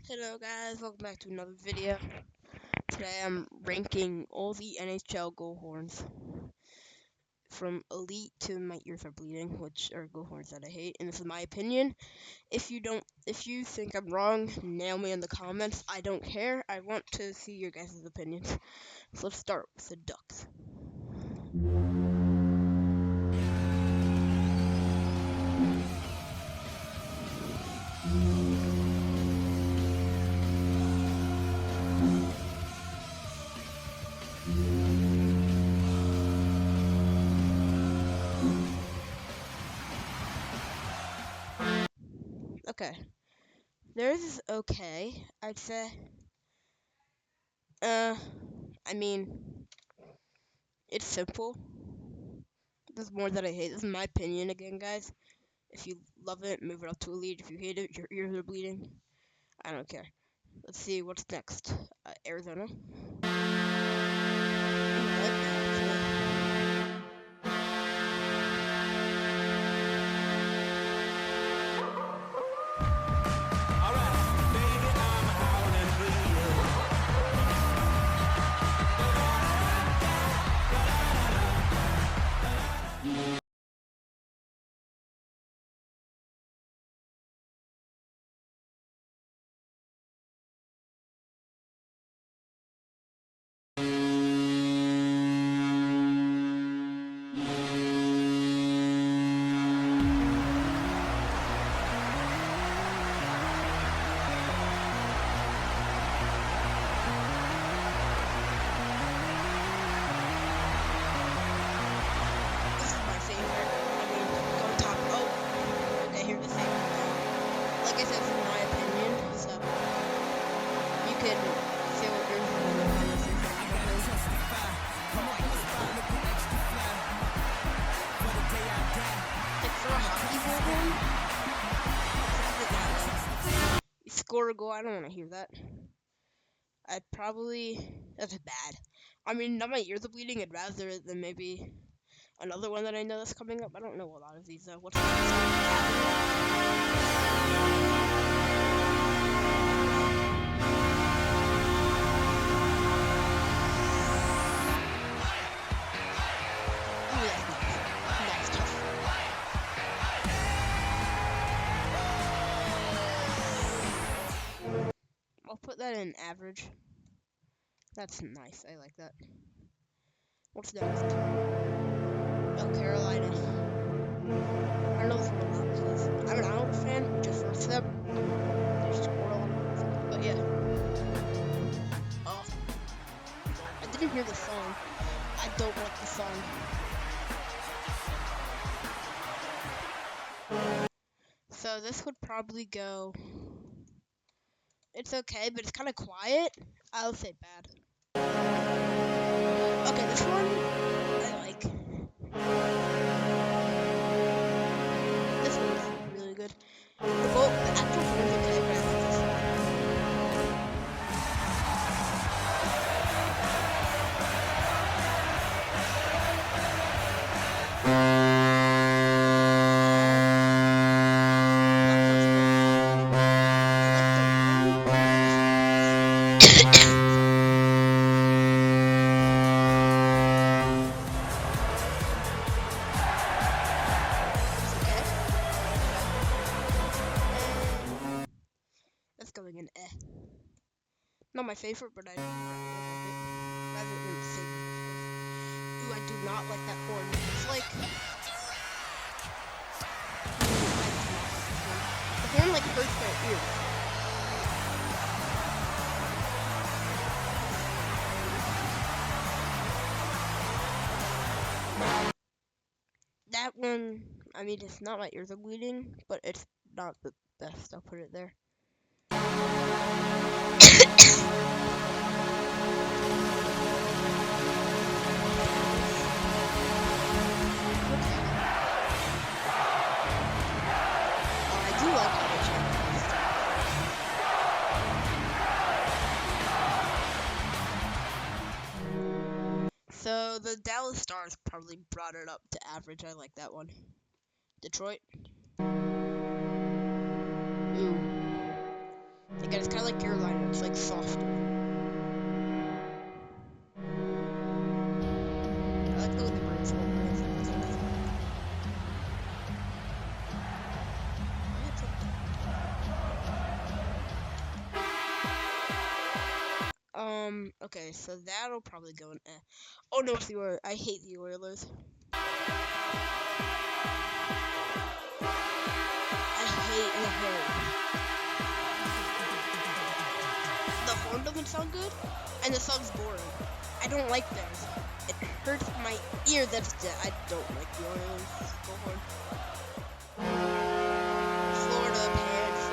Hello guys, welcome back to another video. Today I'm ranking all the NHL goal horns from elite to my ears are bleeding, which are goal horns that I hate, and this is my opinion. If you think I'm wrong, nail me in the comments. I don't care. I want to see your guys' opinions. So let's start with the Ducks. Okay. Theirs is okay, I'd say. I mean, it's simple. There's more that I hate. This is my opinion again, guys. If you love it, move it up to elite. If you hate it, your ears are bleeding. I don't care. Let's see what's next. Arizona. Like I said, this is my opinion, so you can say what yours is in the comments like for a hockey goal, you score a goal. I don't want to hear that. That's bad. I mean, not my ears are bleeding. I'd rather than maybe another one that I know that's coming up. I don't know a lot of these. What's I'll put that in average. That's nice. I like that. What's next? Oh, Carolina. I don't know if we're allowed this. I'm an Islanders fan, just for them. They score a lot of goals. But yeah. Oh. I didn't hear the song. I don't like the song. So this would probably go... It's okay, but it's kind of quiet. I'll say bad. Okay, this one I like. This one's really good. The actual one is okay, but I like this one. Going in Not my favorite, but I like it. Rather than favorite. Ooh, I do not like that horn. It's like the horn like hurts my ears. That one, I mean, it's not my ears are bleeding, but it's not the best. I'll put it there. So the Dallas Stars probably brought it up to average. I like that one. Detroit. Ooh. They got it's kind of like Carolina. It's like softer. I like the way the birds roll. Okay, so that'll probably go in eh. Oh no, it's the Oilers. I hate the Oilers. I hate the horn. The horn doesn't sound good, and the song's boring. I don't like theirs. It hurts my ear. That's it. I don't like the Oilers. Go horn. Florida Panthers.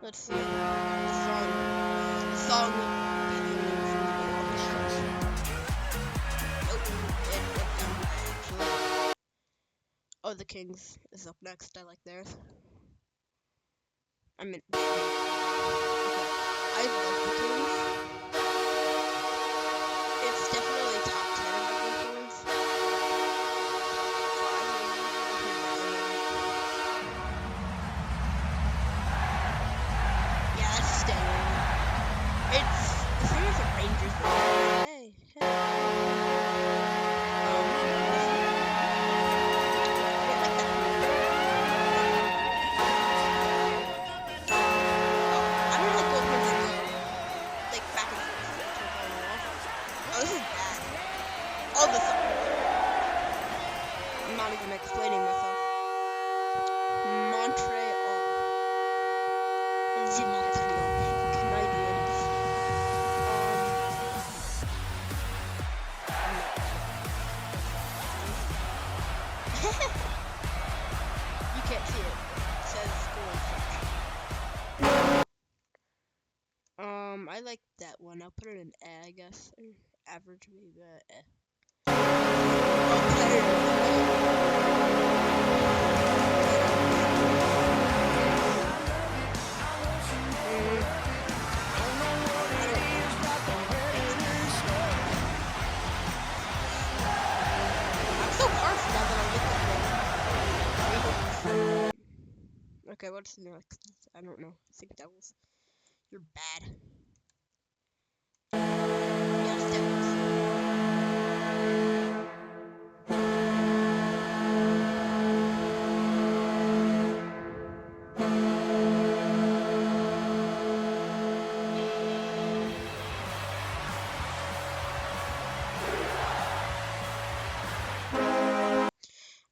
Let's see. Song. Oh, the Kings is up next. I like theirs. I mean, okay. I love the Kings. It's definitely top 10 of my influence. Yeah, it's staying. It's the same as the Rangers. Hey, hey. I'm not even explaining myself. Montreal. The Montreal Canadiens. You can't see it. It says school instruction. I like that one. I'll put it in A, I guess. Or average, maybe A. Okay, what's next? I don't know. I think Devils. You're bad. Yes, Devils.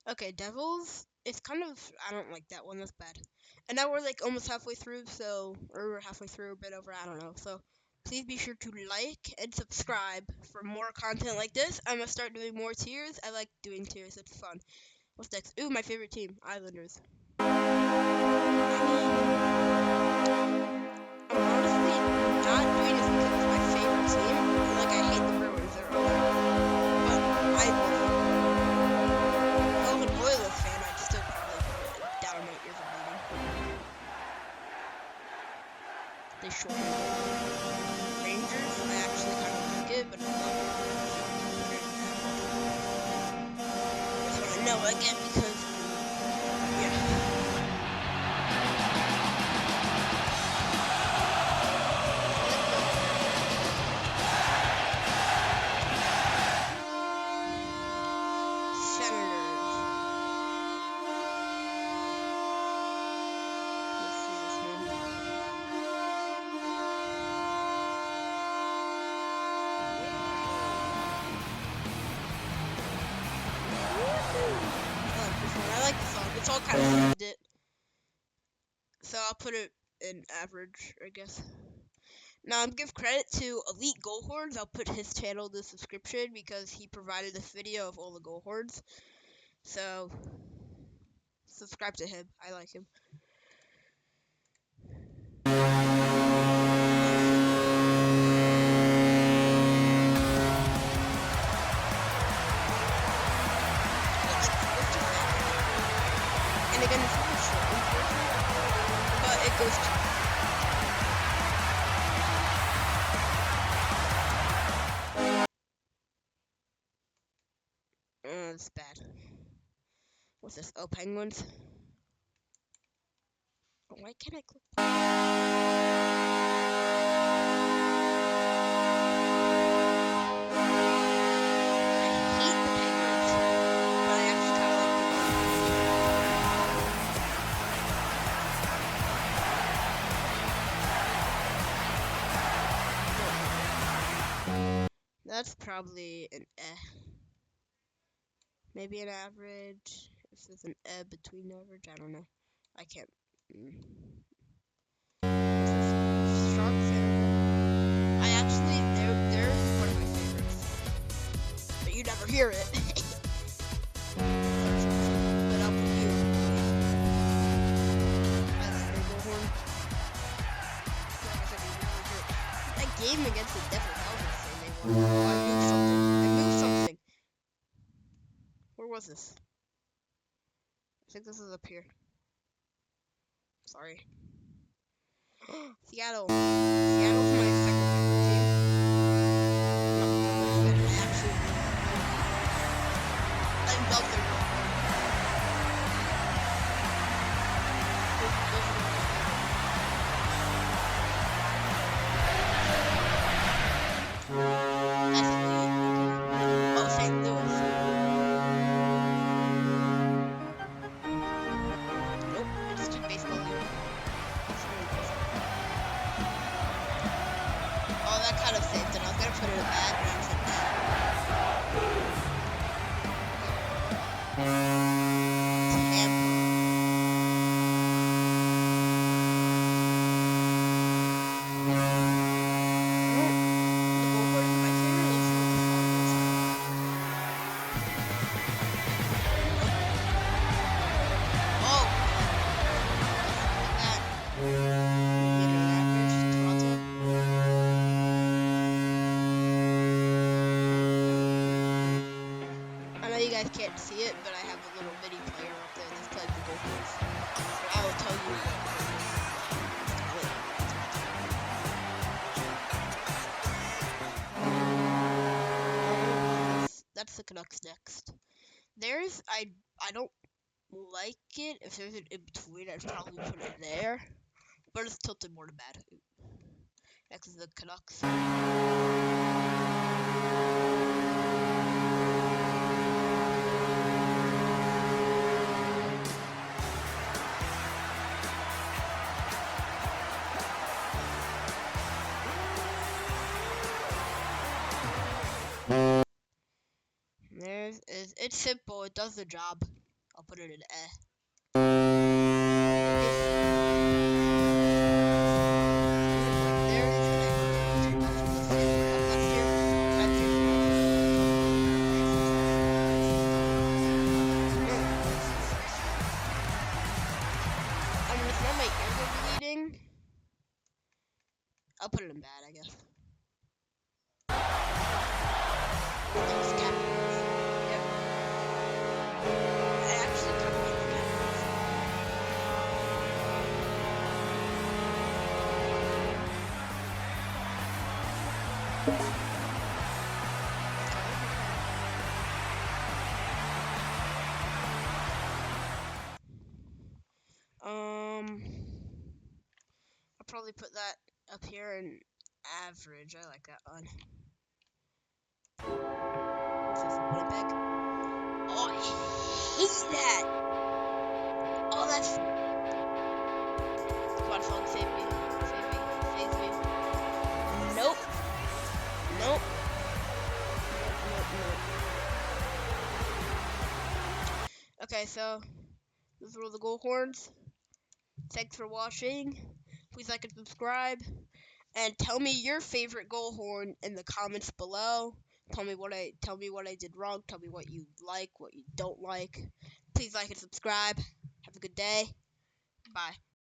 Okay, Devils. It's kind of, I don't like that one. That's bad. And now we're like almost halfway through, so, or we're halfway through, a bit over, I don't know. So, please be sure to like and subscribe for more content like this. I'm gonna start doing more tiers. I like doing tiers. It's fun. What's next? Ooh, my favorite team, Islanders. I'm honestly not doing this because it's my favorite team. Like, I hate the Bruins. They're over. But I love them. If I was an Oilers fan, I'd still probably down my ears are bleeding. They shortened it. Rangers, I actually kind of like it, but I love it. That's what I know again because, yeah. I like the song. It's all kind of saved it. So I'll put it in average, I guess. Now I'm give credit to Elite Goal Hordes. I'll put his channel in the description because he provided this video of all the goal hordes. So subscribe to him. I like him. And again, it's really short, but it goes to It's bad. What's this? Oh, penguins. Why can't I click? I hate the penguins, but I actually kind of like them. That's probably an eh. Maybe an average. If there's an eh between average, I don't know. I can't. Shark fin. I actually, they're one of my favorites. But you never hear it. But I'll put you. That's the bullhorn. That game against the Devils, that was insane. They won. Oh, I moved something. I moved something. Where was this? I think this is up here. Sorry. Seattle. Seattle's my second favorite team. I love their bullhorn. That's elite. Oh, St. Louis. Nope, it's just baseball league. Oh, that kind of saved it. I was gonna put it in bad, but I said Tampa. The bullhorn is my favorite. Let's see what the song is. Oh, look at that. Leader average, Toronto. I know you guys can't see it, but I have a little mini player up there that's playing the bullhorns. I will tell you what. That's the Canucks next. There's I don't like it. If there's an in between, I'd probably put it there. But it's tilted more to bad. Next is the Canucks. It's simple. It does the job. I'll put it in eh. There is an average. That's what this is. Left here. Right here. I mean, it's not my ears are bleeding. I'll put it in bad, I guess. Those Capitals. Yep. I actually kind of like the Capitals. I'll probably put that up here in average. I like that one. What's this, Winnipeg? Oh, I hate that! Oh, that's... Come on, phone, save me. Save me. Save me. Nope. Nope. Nope. Okay, so those were the goal horns. Thanks for watching. Please like and subscribe. And tell me your favorite goal horn in the comments below. Tell me what I did wrong. Tell me what you like, what you don't like. Please like and subscribe. Have a good day. Bye.